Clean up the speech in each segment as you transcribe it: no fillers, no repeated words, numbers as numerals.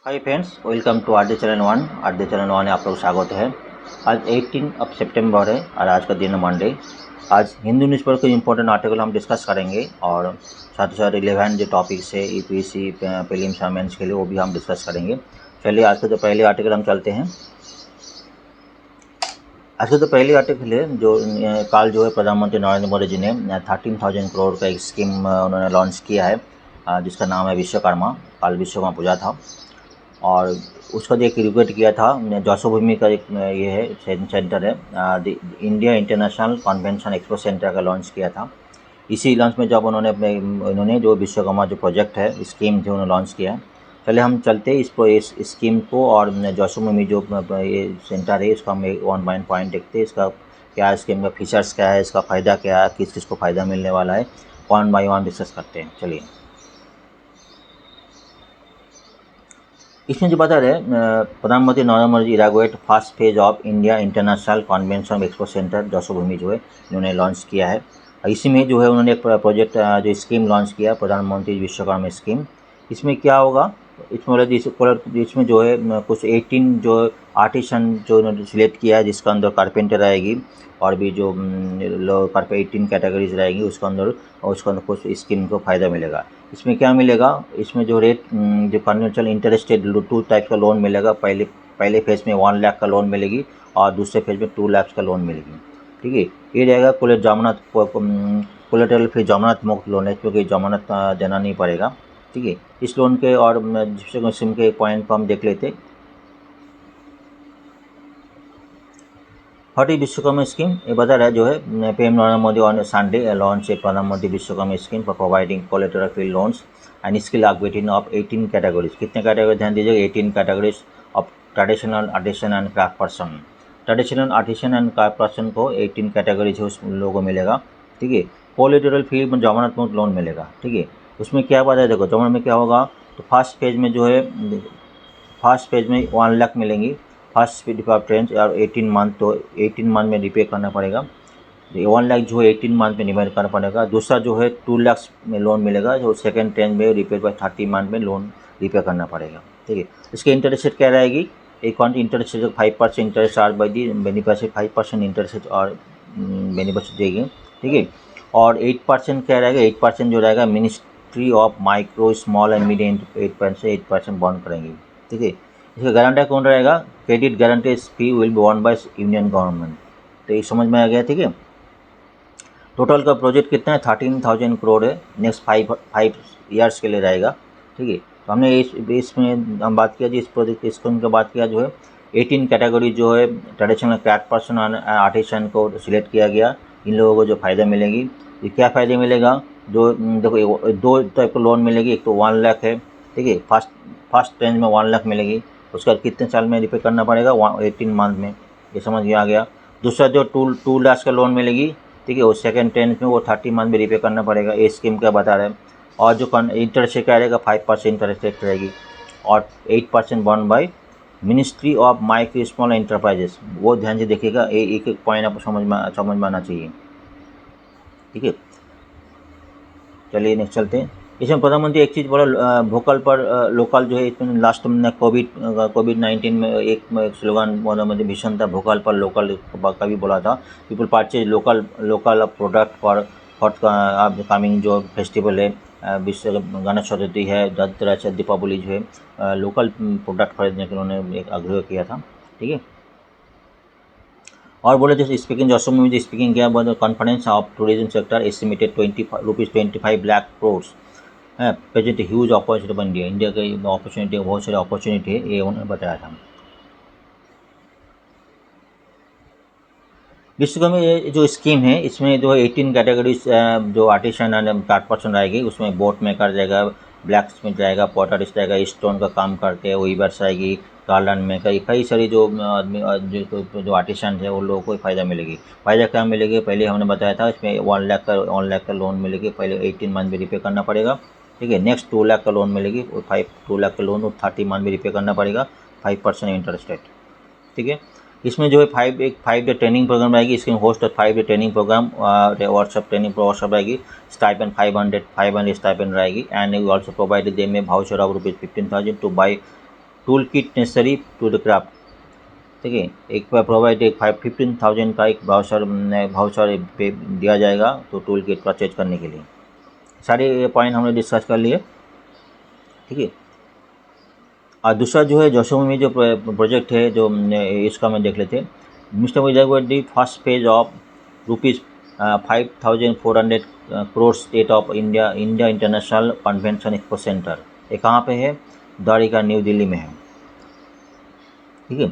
Hi friends, welcome to RD channel one. RD channel one में आप लोग स्वागत है। आज 18 सितंबर है और आज का दिन है मंडे। आज हिंदू न्यूज़पेपर के इंपॉर्टेंट आर्टिकल हम डिस्कस करेंगे और साथ ही साथ रिलेवेंट जो टॉपिक्स है ईपीसी प्रीलिम्स और मेंस के लिए वो भी हम डिस्कस करेंगे। चलिए आज का जो पहले आर्टिकल हम चलते हैं। आज का जो पहले आर्टिकल है जो कल जो है प्रधानमंत्री नरेंद्र मोदी जी ने 13,000 करोड़ का एक स्कीम उन्होंने लॉन्च किया है जिसका नाम है विश्वकर्मा। कल विश्वकर्मा पूजा था और उसका जो एक रिक्वेस्ट किया था जौसभूमि का एक ये है सेंटर है India International Convention Expo centre का लॉन्च किया था। इसी लॉन्च में जब उन्होंने जो विश्वकर्मा जो प्रोजेक्ट है स्कीम जो उन्होंने लॉन्च किया है। पहले हम चलते हैं इस स्कीम को और जौसभूमि जो ये सेंटर है इसका हम वन बाय पॉइंट देखते हैं। इसका क्या स्कीम का फीचर्स क्या है, इसका फ़ायदा क्या है, किस किस को फ़ायदा मिलने वाला है, वन बाय वन डिस्कस करते हैं। चलिए इसमें जो बता रहे प्रधानमंत्री Narendra Modi inaugurate first phase of India International Convention Expo Centre Yashobhoomi जो है इन्होंने लॉन्च किया है। इसी में जो है उन्होंने एक प्रोजेक्ट जो स्कीम लॉन्च किया प्रधानमंत्री विश्वकर्मा स्कीम। इसमें क्या होगा, इसमें जो है कुछ 18 जो आर्टिसन जो उन्होंने सिलेक्ट किया है जिसका अंदर कारपेंटर आएगी और भी जो 18 कैटेगरीज रहेगी उसके अंदर कुछ स्कीम को फ़ायदा मिलेगा। इसमें क्या मिलेगा, इसमें जो रेट जो कन्वेंशनल इंटरेस्ट रेट 2 टाइप का लोन मिलेगा। पहले फेज में 1 लाख का लोन मिलेगी और दूसरे फेज में 2 लाख का लोन मिलेगी। ठीक है, ये रहेगा कोलेटरल फ्री जमानत मुक्त लोन है क्योंकि जमानत देना नहीं पड़ेगा। ठीक है, इस लोन के और स्कीम के पॉइंट को हम देख लेते। व्हाट इज विश्वकर्मा स्कीम, ये बता रहा है जो है PM Narendra Modi on Sunday launch प्रधानमंत्री Vishwakarma scheme for providing collateral free loans and skill upgrading of 18 categories. कितने कैटेगरी ध्यान दीजिएगा, 18 categories of traditional artisan and craft person. Traditional artisan and craft person को 18 कैटेगरीज है उस लोगों को मिलेगा। ठीक है, कोलेटरल फ्री जमानत मुक्त लोन मिलेगा। ठीक है, उसमें क्या बात है, देखो जमानत में क्या होगा, तो फर्स्ट फेज में जो है 1 लाख मिलेंगी फर्स्ट स्पीड ऑफ ट्रेन और 18 मंथ, तो 18 मंथ में रिपे करना पड़ेगा। 1 लाख जो है 18 मंथ में रिपेयर करना पड़ेगा। दूसरा जो है 2 लाख में लोन मिलेगा जो सेकेंड ट्रेन में रिपेयर बाय 30 मंथ में लोन रिपेयर करना पड़ेगा। ठीक है, इसके इंटरेस्ट रेट क्या रहेगी, एक interest rate 5% interest are by the beneficiary 5% interest और बेनिफिशियरी देगी। ठीक है, और 8% क्या रहेगा, 8% जो रहेगा ministry of micro small and medium 8% bond करेंगे। ठीक है, इसका गारंटर कौन रहेगा, credit guarantee fee will be one by union government. तो ये समझ में आ गया। ठीक है, टोटल का प्रोजेक्ट कितना है 13,000 करोड़ है, नेक्स्ट 5 ईयर्स के लिए रहेगा। ठीक है, तो हमने इसमें हम बात किया जी इस प्रोजेक्ट स्कीम की बात किया जो है 18 कैटेगरी जो है ट्रेडिशनल क्राफ्ट पर्सन आर्टिसन को सिलेक्ट किया गया। इन लोगों को जो फ़ायदा मिलेगी, ये क्या फ़ायदे मिलेगा, जो देखो 2 टाइप का लोन मिलेगी। एक तो 1 लाख है। ठीक है, फर्स्ट रेंज में 1 लाख मिलेगी, उसका कितने साल में रिपे करना पड़ेगा, 18 मंथ में। ये समझ में आ गया। दूसरा जो 2 लाख का लोन मिलेगी, ठीक है, वो सेकेंड ट्रेंज में वो 30 मंथ में रिपे करना पड़ेगा। ये स्कीम क्या बता रहे हैं। और जो इंटरेस्ट रेट क्या रहेगा, 5% इंटरेस्ट रेट रहेगी और 8% bond by ministry of micro small enterprises. वो ध्यान से देखिएगा, एक एक पॉइंट आपको समझ में आना चाहिए। ठीक है, चलिए नेक्स्ट चलते हैं। इसमें प्रधानमंत्री एक चीज़ बोला, वोकल पर लोकल जो है। इसमें लास्ट में कोविड-19 में एक स्लोगन प्रधानमंत्री भीषण था, वोकल पर लोकल का भी बोला था। People purchase local product for coming जो फेस्टिवल है, विश्व गणेश चतुर्थी है, धनतेरस है, दीपावली जो है, लोकल प्रोडक्ट खरीदने के उन्होंने एक आग्रह किया था। ठीक है, और बोले जैसे स्पीकिंग जौसभूमि में स्पीकिंग क्या बोले, confidence of tourism sector estimated 25 lakh crore है, प्रेजेंट ह्यूज अपॉर्चुनिटी बन गया। इंडिया के अपॉर्चुनिटी बहुत सारे अपॉर्चुनिटी है, ये उन्होंने बताया था। विश्वकर्मा ये जो स्कीम है इसमें जो 18 कैटेगरीज जो आर्टिसन एंड क्राफ्ट पर्सन रहेगी, उसमें बोट मेकर जाएगा, ब्लैक स्मिथ जाएगा, पॉटरिस्ट जाएगा, स्टोन का काम करके वीवर्स आएगी, गार्लन मेकर, कई सारी जो जो आर्टिसन है वो लोगों को फ़ायदा मिलेगी। फ़ायदा क्या मिलेगी, पहले हमने बताया था इसमें 1 लाख का लोन मिलेगी, पहले 18 मंथ में रिपे करना पड़ेगा। ठीक है, नेक्स्ट 2 लाख का लोन मिलेगी, 2 लाख का लोन 30 मंथ में रिपे करना पड़ेगा, 5% इंटरेस्ट रेट। ठीक है, इसमें जो है 5 डे ट्रेनिंग प्रोग्राम रहेगी। इसके host 5 day training programme WhatsApp training WhatsApp रहेगी। स्टाइपेंड 500 स्टाइपेंड रहेगी and you also provide them में voucher of ₹15,000 to buy tool kit necessary to the craft, ठीक है। एक प्रोवाइड एक 15,000 का एक भाउचर पे दिया जाएगा तो टूल किट परचेज करने के लिए। सारे पॉइंट हमने डिस्कस कर लिए, ठीक है। और दूसरा जो है जोशोमी में जो प्रोजेक्ट है जो इसका मैं देख लेते हैं। Mister Vijay first phase of ₹5,400 crore state of India International Convention Expo centre, ये कहाँ पे है? द्वारिका न्यू दिल्ली में है, ठीक है।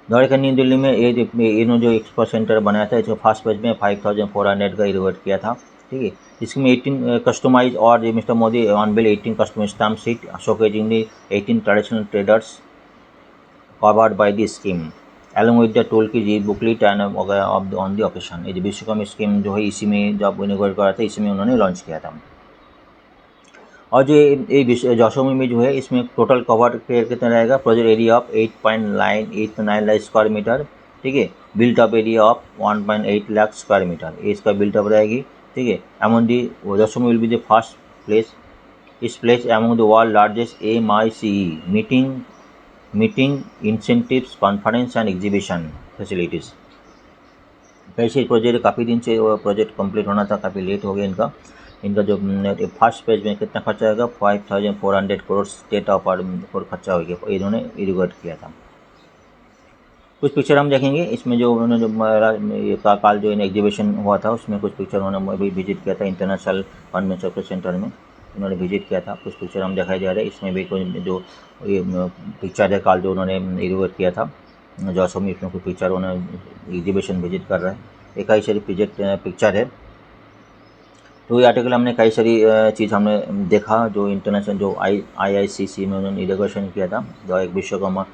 द्वारिका न्यू दिल्ली में ये इन्होंने जो एक्सपो सेंटर बनाया था इसको फर्स्ट फेज में 5,400 का इनोवेट किया था, ठीक है। इसमें 18 कस्टमाइज और mister Modi unveil 18 customise stamp sheet showcasing the 18 traditional traders covered by the scheme along with the toolkit booklet and on the occasion. ये जो विश्वकर्मा स्कीम जो है इसी में जब इनोवेट करा था इसी में उन्होंने लॉन्च किया था। और जो ये जोशोमी में जो है इसमें टोटल कवर कितना रहेगा? Project area of 8.989 lakh square metre, ठीक है। Built up area of 1.8 lakh square metre, ये इसका बिल्ट अप रहेगी, ठीक है। Among the Yashobhoomi will be the first place is place among the world largest MICE meeting incentives conference and exhibition facilities. कैसे project काफ़ी दिन से प्रोजेक्ट कंप्लीट होना था, काफ़ी लेट हो गया इनका जो फर्स्ट पेज में कितना खर्चा आएगा? 5,400 करोड़ स्टेट ऑफ खर्चा हो गया, इन्होंने इरिगेट किया था। कुछ पिक्चर हम देखेंगे इसमें जो उन्होंने जो काल जो एग्जीबिशन हुआ था उसमें कुछ पिक्चर उन्होंने भी विजिट किया था। इंटरनेशनल कन्वेंशन सेंटर में उन्होंने विजिट किया था, कुछ पिक्चर हम दिखाई दे रहे हैं। इसमें भी कोई जो ये पिक्चर है काल जो उन्होंने इरिगेट किया था जोशोमी, इसमें कुछ पिक्चर उन्होंने एग्जीबिशन विजिट कर रहा है। एक कई सारी पिक्चर है। तो ये आर्टिकल हमने कई सारी चीज़ हमने देखा जो इंटरनेशनल जो IICC में उन्होंने इनोवेशन किया था, जो एक विश्वकर्मा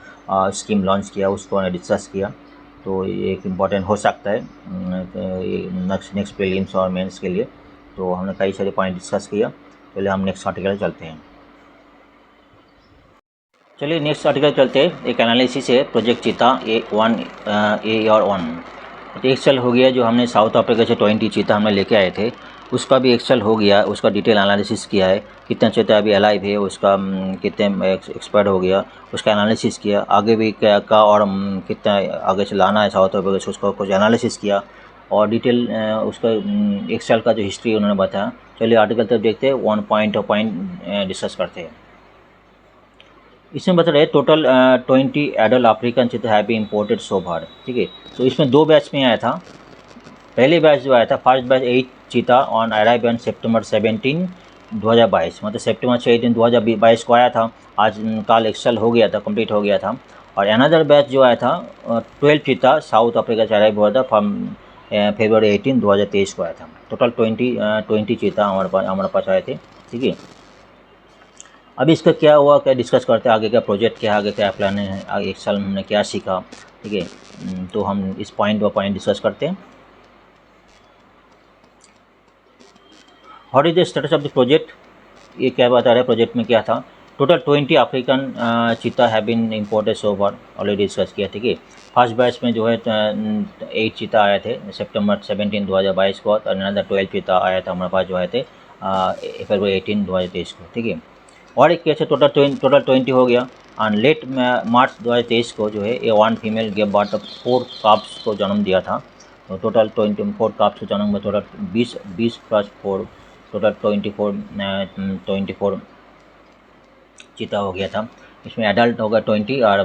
स्कीम लॉन्च किया उसको उन्होंने डिस्कस किया। तो ये एक इम्पॉर्टेंट हो सकता है नेक्स्ट प्रीलिम्स और मेंस के लिए। तो हमने कई सारे पॉइंट डिस्कस किया। पहले हम नेक्स्ट आर्टिकल चलते हैं। चलिए नेक्स्ट आर्टिकल चलते हैं। एक एनालिसिस है प्रोजेक्ट चीता AR1। तो एक्सेल हो गया जो हमने साउथ अफ्रीका से 20 चीता हमने लेके आए थे, उसका भी एक्सेल हो गया, उसका डिटेल एनालिसिस किया है। कितना चीता अभी अलाइव है, उसका कितने एक्सपायर हो गया, उसका एनालिसिस किया। आगे भी क्या का और कितना आगे से लाना है साउथ अफ्रीका से, उसका कुछ एनालिसिस किया और डिटेल उसका एक्सेल का जो हिस्ट्री उन्होंने बताया। चलिए आर्टिकल तक देखते हैं, वन पॉइंट डिस्कस करते हैं। इसमें बता रहे total 20 adult African cheetah have been imported so फार, ठीक है। तो इसमें दो बैच में आया था। पहले बैच जो आया था फर्स्ट बैच 8 चीता ऑन अराइव ऑन September 17, 2022, मतलब सितंबर 6 दिन 2022 को आया था। आज कल एक्सेल हो गया था, कंप्लीट हो गया था। और अनदर बैच जो आया था 12 चीता साउथ अफ्रीका से अराइव हुआ था फ्रॉम February 18, 2023 को आया था। टोटल 20 चीता हमारे पास आए थे, ठीक है। अभी इसका क्या हुआ, क्या डिस्कस करते हैं, आगे का प्रोजेक्ट क्या, आगे क्या प्लान है, आगे एक साल में हमने क्या सीखा, ठीक है। तो हम इस पॉइंट बाय पॉइंट डिस्कस करते हैं। What is the status of the project, ये क्या बता रहा है प्रोजेक्ट में क्या था। Total 20 African cheetah have been imported so far, already discuss किया, ठीक है। फर्स्ट बैच में जो है 8 चीता आए थे September 17, 2022 को, और अनदर 12 चीता आया था हमारे पास जो आए थे February 18, 2023 को, ठीक है। और एक केस है टोटल 20 हो गया। और लेट मार्च 2023 को जो है ये 1 फीमेल गेव बर्थ 4 काप्स को जन्म दिया था। तो टोटल 24 काप्स को जन्म में टोटल 20 प्लस 4 टोटल 24 चीता हो गया था। इसमें एडल्ट हो गया 20 और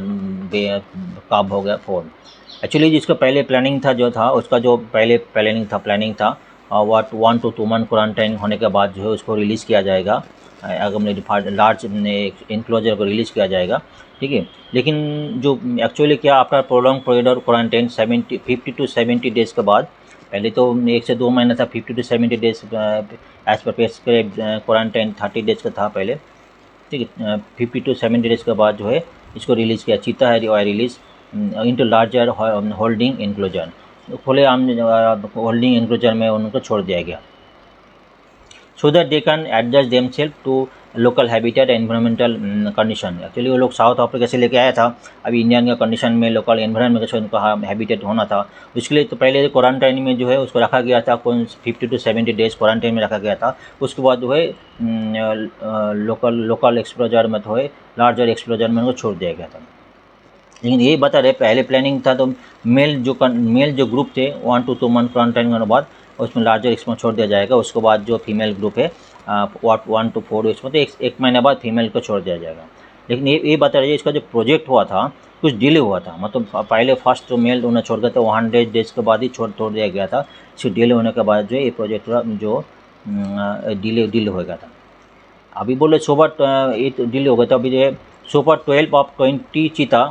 काप हो गया 4। एक्चुअली जिसका पहले प्लानिंग था जो था उसका जो पहले प्लानिंग था वह 1 to 2 मंथ क्वारंटाइन होने के बाद जो है उसको रिलीज़ किया जाएगा, अगर लार्ज इंक्लोजर को रिलीज़ किया जाएगा, ठीक है। लेकिन जो एक्चुअली क्या आफ्टर प्रोलॉन्ग पीरियड और क्वारंटाइन 50 to 70 डेज़ के बाद, पहले तो 1 से 2 महीना था, 50 to 70 days as per prescribe quarantine 30 days का था पहले, ठीक है। 50 to 70 डेज़ के बाद जो है इसको रिलीज़ किया। चीता है release into larger holding enclosure, खुले आम होल्डिंग इंक्लोजर में उनको छोड़ दिया गया, so that they can adjust themselves to local habitat environmental condition. Actually वो लोग साउथ अफ्रीका से लेके आया था, अभी इंडियन का कंडीशन में लोकल एनवायरमेंट में उनका हैबिटेट होना था। उसके लिए तो पहले क्वारंटाइन में जो है उसको रखा गया था, 50 to 70 डेज़ क्वारंटाइन में रखा गया था। उसके बाद जो है लोकल एक्सप्लोजर में जो है लार्जर एक्सप्लोजर में उनको छोड़ दिया गया था। लेकिन ये बता रहे पहले प्लानिंग था तो मेल जो ग्रुप थे 1 to 2 मंथ क्वारंटाइन करने के बाद उसमें लार्जर इसमें छोड़ दिया जाएगा। उसके बाद जो फीमेल ग्रुप है 1 to 4 इसमें तो एक महीने बाद फीमेल को छोड़ दिया जाएगा। लेकिन ये बता रहे इसका जो प्रोजेक्ट हुआ था कुछ डिले हुआ था, मतलब पहले फर्स्ट जो मेल उन्हें छोड़ गया था 100 डेज के बाद ही छोड़ दिया गया था। इसको डिले होने के बाद जो ये प्रोजेक्ट जो डिले हो गया था। अभी बोले सुबह ये डिले हो गया था। अभी जो सुपर 12 of 20 चीता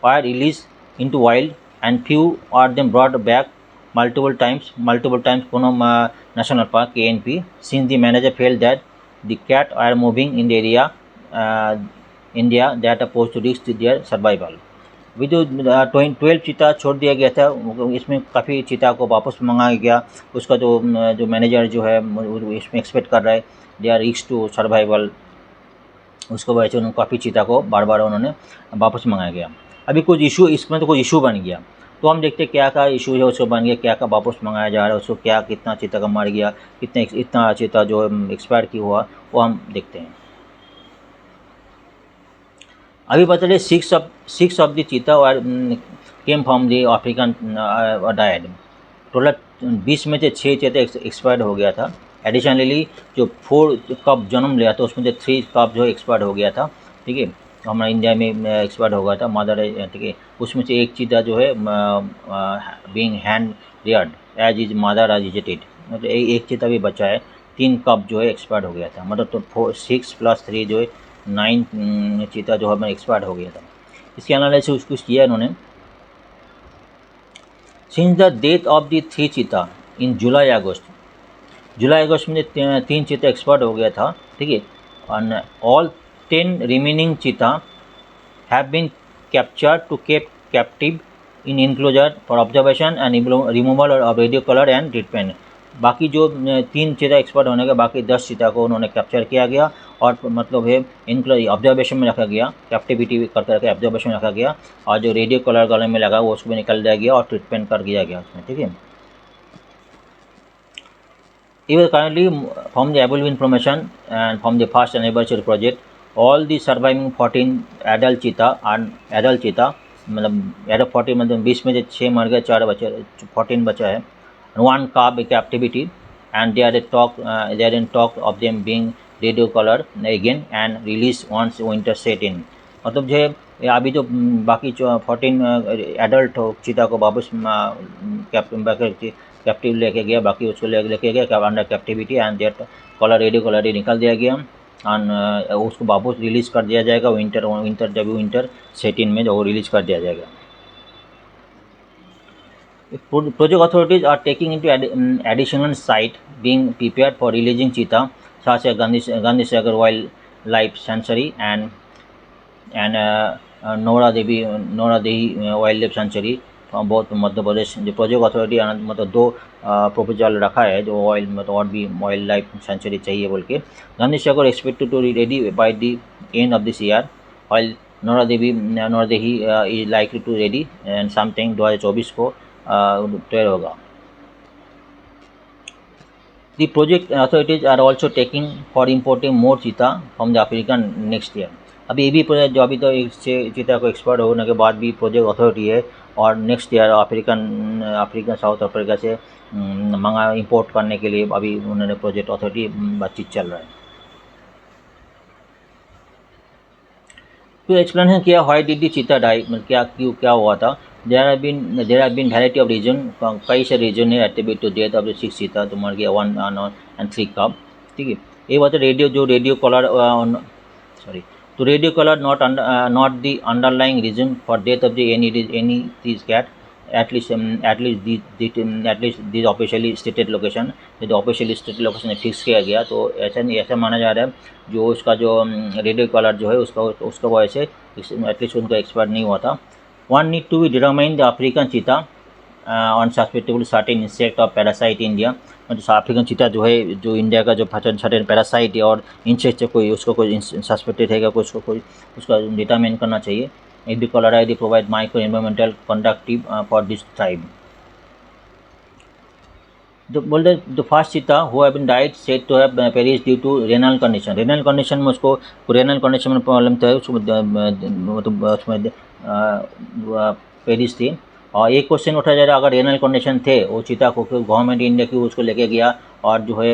were released into wild and few are them brought back multiple times Kunom National Park KNP since the manager felt that the cat are moving in the area India that are posed to risk their survival। अभी जो 12 चीता छोड़ दिया गया था इसमें काफ़ी चीता को वापस मंगाया गया। उसका जो मैनेजर जो है इसमें एक्सपेक्ट कर रहा है they are risk to survival. उसको वजह से उन्होंने काफ़ी चीता को बार बार उन्होंने वापस मंगाया गया। अभी कुछ इशू इसमें तो कोई इशू बन गया तो हम देखते हैं क्या इशू है उसको बन गया, क्या वापस मंगाया जा रहा है, उसको कितना चीता का मर गया, इतना चीता जो एक्सपायर की हुआ वो हम देखते हैं। अभी बता रहे 6 of the cheetah came from the African died. Total 20 में से 6 चीता एक्सपायर्ड हो गया था। एडिशनली जो 4 कप जन्म लिया था उसमें से 3 कप जो एक्सपायर्ड हो गया था। ठीक है, हमारे इंडिया में एक्सपायर्ड हो गया था मदर। ठीक है, उसमें से एक चीता जो है being hand reared as is mother as इजेटेड, मतलब एक चीता भी बचा है। 3 कप जो है एक्सपायर्ड हो गया था, मतलब तो 6 + 3 जो है 9 चीता जो है एक्सपायर्ड हो गया था। इसके एनालिसिस कुछ किया इन्होंने। Since the death of the 3 चीता इन जुलाई अगस्त में 3 चीता एक्सपायर्ड हो गया था। ठीक है, और all 10 remaining cheetah have been captured to keep captive in enclosure for observation and removal of radio collar and treatment. बाकी जो 3 चीता एक्सपर्ट होने के बाकी 10 चीता को उन्होंने कैप्चर किया गया और मतलब है इनको ऑब्जर्वेशन में रखा गया, कैप्टिविटी करके रखे ऑब्जर्वेशन में रखा गया, और जो रेडियो कलर गले में लगा वो उसको भी निकल दिया गया और ट्रीटमेंट कर दिया गया उसमें। ठीक है, even currently from the available information and from the first anniversary project all the surviving 14 adult cheetah मतलब एडल्ट 40 मतलब 20 में से 6 मर गए, 4 बचे, 14 बचा है। 1 cub captivity and they are in talk of them being radio color again and release once winter set in। मतलब जो है अभी जो बाकी 14 एडल्ट चीता को वापस कैप्टिव लेके गया, बाकी उसको लेके गया under captivity and that collar radio collar निकाल दिया गया और उसको वापस रिलीज़ कर दिया जाएगा विंटर सेट इन में जो रिलीज़ कर दिया जाएगा। Project authorities are taking into additional site being prepared for releasing cheetah such as Gandhi Sagar Wildlife Sanctuary and Nora Devi Wildlife Sanctuary बहुत मध्य प्रदेश। जो प्रोजेक्ट अथॉरिटी मतलब 2 प्रपोजल रखा है जो मतलब और भी वाइल्ड लाइफ सेंचुरी चाहिए बोल के। Gandhi Sagar expected to ready by the end of this year while Nauradehi is likely to ready end something 2024 को तैयार होगा। The project authorities are also taking for importing more cheetah from the African next year। अभी ये भी project जो अभी तो चीता को एक्सपर्ट होने के बाद भी प्रोजेक्ट अथॉरिटी है और next year African south Africa से मंगा इंपोर्ट करने के लिए अभी उन्होंने प्रोजेक्ट अथॉरिटी बातचीत चल रहा है। तो एक्सप्लेनेशन किया why did the cheetah die, मतलब क्या हुआ था। There have been variety of reason, कई से रीजन है attribute to death of the 6 cheetah तो मर गया 1 and 3 कब। ठीक है, ये बात रेडियो कलर सॉरी तो radio colour not the underlying reason for death of the any these cat at least this officially stated location। यदि ऑफिशियली स्टेटेड लोकेशन फिक्स किया गया तो ऐसा माना जा रहा है जो उसका जो रेडियो कलर जो है उसका वजह से एटलीस्ट उनका एक्सपायर नहीं हुआ था। One need to determine the African cheetah on susceptible certain insect or parasite India। मतलब अफ्रीकन चीता जो है जो इंडिया का जो सर्टेन पैरासाइट है और इंसेक्ट से कोई उसको कोई सस्पेक्टेड है कोई उसका डिटरमाइन करना चाहिए। If the collar I provide micro environmental conductive for this tribe. बोलते the first cheetah who have been died said to have perish due to renal condition. Renal condition में उसको रेनल कंडीशन में problem था, उसमें मतलब उसमें perish थी। और एक क्वेश्चन उठा जा रहा, अगर रेनल कंडीशन थे वो चीता को गवर्नमेंट इंडिया की उसको लेके गया और जो है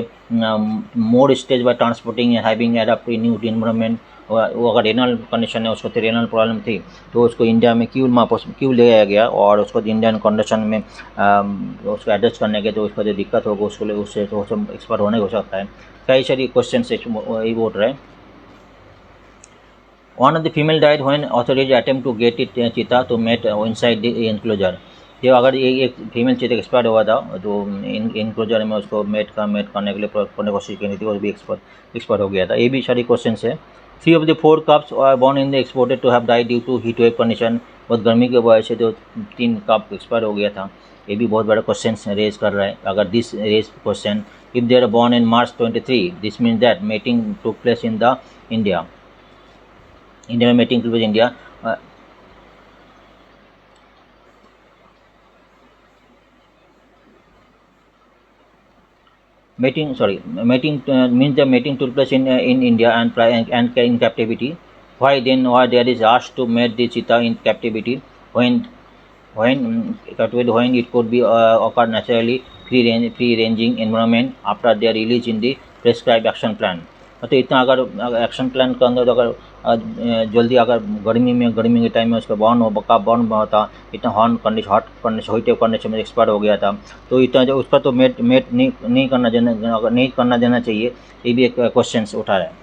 more stage by transporting having adapt to new environment, वो अगर रेनल कंडीशन है, उसको तो रेनल प्रॉब्लम थी, तो उसको इंडिया में क्यों ले आया गया और उसको इंडियन कंडीशन में उसको एडजस्ट करने के जो उसका जो दिक्कत होगा उसको उससे तो एक्सपर्ट होने हो सकता है। कई सारी क्वेश्चन से वही बोल रहे हैं। One of the female died when authorities attempt to get it चीता to mate inside the enclosure। ये अगर एक फीमेल चीता एक्सपर्ट हुआ था तो इनक्लोजर में उसको मेट करने के लिए करने की कोशिश की थी, वो भी एक्सपर्ट हो गया था। ये भी सारी क्वेश्चन है। 3 of the 4 cubs are born in the exported to have died due to heat wave condition। बहुत गर्मी की वजह से जो 3 कप एक्सपायर हो गया था। ये भी बहुत बड़ा क्वेश्चन रेज कर रहा है। अगर this raise question if they are born in March 23, this means that mating took place in the India में mating to India. mating means the mating took place in India and in captivity. Why then there is asked to mate the cheetah in captivity when it could be occur naturally free ranging environment after their release in the prescribed action plan। तो इतना अगर action plan के अंदर अगर जल्दी अगर गर्मी के टाइम में उसका बॉर्न होता, इतना हॉट कंडीशन में एक्सपायर हो गया था, तो इतना जो उसका तो मेट नहीं करना देना चाहिए। ये भी एक क्वेश्चन उठा रहा है।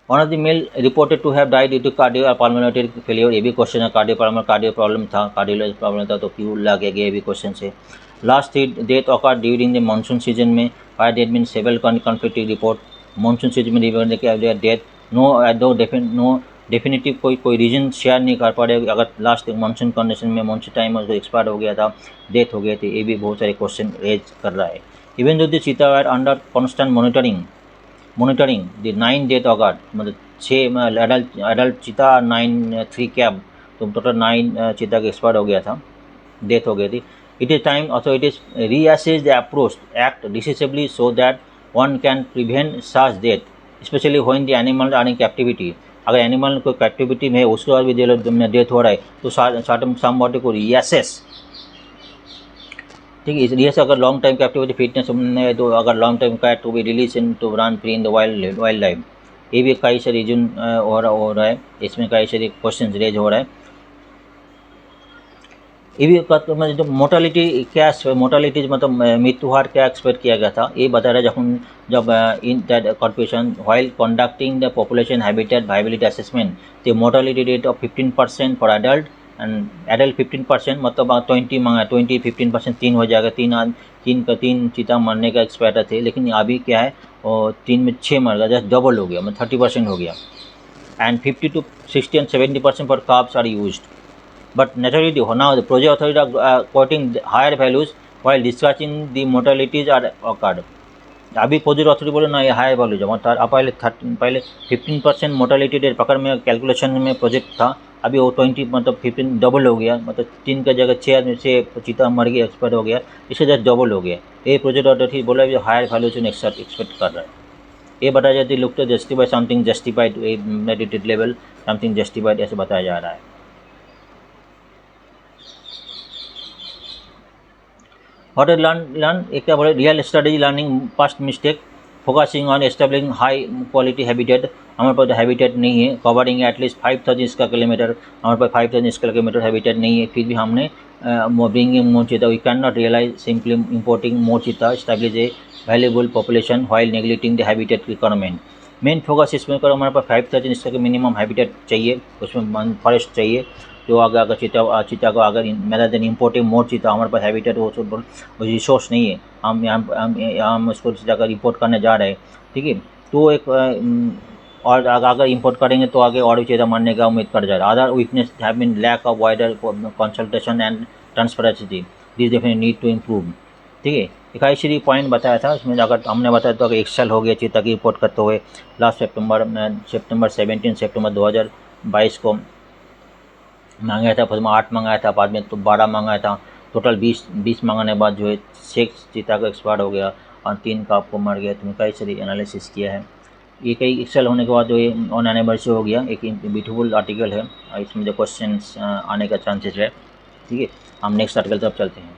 One of the male reported to have died due to cardio pulmonary failure. ये भी क्वेश्चन है, कार्डियो प्रॉब्लम था तो क्यों लगे गया, ये भी क्वेश्चन है। Last death occur during the monsoon season में, fire date mean several conflictive report. Monsoon season में डेथ नो डेफिनेटिव कोई रीजन शेयर नहीं कर पा रहे। अगर लास्ट मानसून कंडीशन में मानसून टाइम में एक्सपायर हो गया था, डेथ हो गई थी, ये भी बहुत सारे क्वेश्चन रेज कर रहा है। इवन जो the cheetah are under constant monitoring the 9 death occur, मतलब 6 एडल्ट चीता 3 कैब, तो टोटल 9 चीता के एक्सपायर हो गया था, डेथ हो गई थी। It is time authorities reassess the approach, act decisively so that one can prevent such death, especially when the animals are in captivity। अगर एनिमल को कैप्टिविटी में उसके बाद भी डेथ हो रहा है तो समबॉडी को रिएसेस, ठीक है। इसलिए अगर लॉन्ग टाइम कैप्टिविटी फिटनेस है तो अगर long time cat to be release in to run free in the wildlife, ये भी कई सारे रीजन हो रहा है। इसमें कई सारे क्वेश्चन रेज हो रहा है। ये भी मतलब जो मोर्टालिटी मतलब मृत्यु हार क्या एक्सपेक्ट किया गया था, ये बता रहा है जब in that corporation while conducting the population habitat viability assessment, the mortality rate of 15% for adult and adult 15%, मतलब 15% 3 हो जाएगा। तीन चीता मरने का एक्सपेक्ट थे, लेकिन अभी क्या है, और 3 में 6 मर गया, जस्ट डबल हो गया, मतलब 30% हो गया। And 50 to 60 and 70% for cubs are used. But naturally, now the project authorities are quoting higher values while discussing the mortalities are occurred। अभी प्रोजेक्ट अथॉरिटी बोले ना ये हायर वैल्यूज है, पहले 15% मोर्टालिटी रेट पकड़ में कैलकुलेशन में प्रोजेक्ट था, अभी वो 20 मतलब 15 डबल हो गया, मतलब 3 की जगह 6 चीता मर गया, एक्सपायर हो गया, इससे जस्ट डबल हो गया। ये प्रोजेक्ट अथॉरिटी बोला हायर वैल्यूज एक्सपेक्ट कर रहा है। ये बताया जाती look to justify something justified meditated level something justified ऐसे बताया जा रहा है। What I learn एक क्या बोले, real strategy learning past mistake, focusing on establishing high quality habitat. हमारे पास हैबिटेट नहीं है, कवरिंग एटलीस्ट 5000 स्क्वायर किलोमीटर, हमारे पास 5000 स्क्वायर किलोमीटर हैबिटेट नहीं है, फिर भी हमने bringing more cheetah, we can not realise simply importing more cheetah establish a valuable population while neglecting the habitat requirement. Main focus इसमें करो, हमारे पास 5000 स्क्वायर के मिनिमम हैबिटेट चाहिए, उसमें फॉरेस्ट चाहिए। तो अगर चीता को अगर मेरा दिन इम्पोर्टिंग मोर चीता, हमारे पास हैबिटेट वो रिसोर्स नहीं है, हम उसको चीता का रिपोर्ट करने जा रहे हैं, ठीक है। तो एक और अगर इंपोर्ट करेंगे तो आगे और भी चीज़ें मानने का उम्मीद कर जा रहा है। Other weakness have been lack of wider consultation and transparency, this definitely need to improve, ठीक है। एक ऐसी पॉइंट बताया था उसमें, अगर हमने बताया तो अगर एक्सेल हो गया चीता की रिपोर्ट करते हुए लास्ट 17 सितंबर 2022 को मंगाया था, प्रथम 8 मंगाया था, बाद में तो 12 मंगाया था, टोटल 20 मंगाने के बाद जो है 6 चीता का एक्सपायर हो गया और 3 का आपको मर गया। तो मैं कई सारी एनालिसिस किया है। ये कई एक्सेल होने के बाद जो ये ऑन एनिवर्सरी हो गया, एक ब्यूटीफुल आर्टिकल है, इसमें जो क्वेश्चन आने का चांसेस है। ठीक है, हम नेक्स्ट आर्टिकल तरफ चलते हैं।